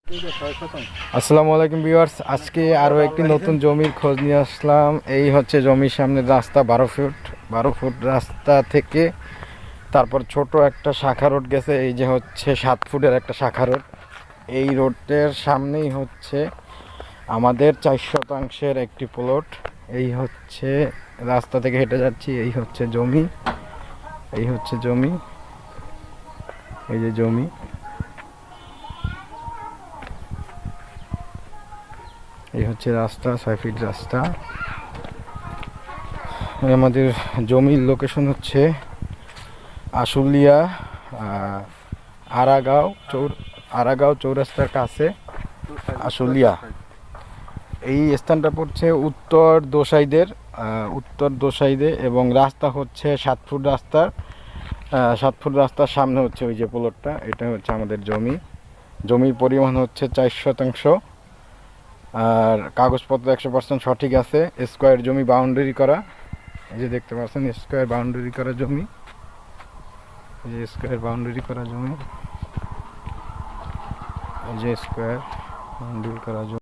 আসসালামু আলাইকুম ভিউয়ার্স, আজকে আরও একটি নতুন জমির খোঁজ নিয়ে আসলাম। এই হচ্ছে জমির সামনের রাস্তা, 12 ফুট রাস্তা থেকে তারপর ছোট একটা শাখা রোড গেছে। এই যে হচ্ছে 7 ফুটের একটা শাখা রোড। এই রোডের সামনেই হচ্ছে আমাদের 4 শতাংশের একটি প্লট। এই হচ্ছে রাস্তা থেকে হেঁটে যাচ্ছি, এই হচ্ছে জমি, এই হচ্ছে জমি, এই যে জমি। এই হচ্ছে রাস্তা, 6 ফিট রাস্তা। আমাদের জমির লোকেশন হচ্ছে আশুলিয়া আরাগাঁও চৌরাস্তার কাছে আশুলিয়া। এই স্থানটা পড়ছে উত্তর দোসাইদে এবং রাস্তা হচ্ছে 7 ফুট রাস্তার 7 ফুট রাস্তার সামনে হচ্ছে ওই যে প্লটটা। এটা হচ্ছে আমাদের জমির পরিমাণ হচ্ছে 4 শতাংশ, আর কাগজপত্র 100% সঠিক আছে। স্কোয়ার জমি, বাউন্ডারি করা। এই যে দেখতে পাচ্ছেন স্কোয়ার বাউন্ডারি করা জমি, এই যে স্কোয়ার বাউন্ডারি করা জমি, এই যে স্কোয়ার বাউন্ডারি করা জমি।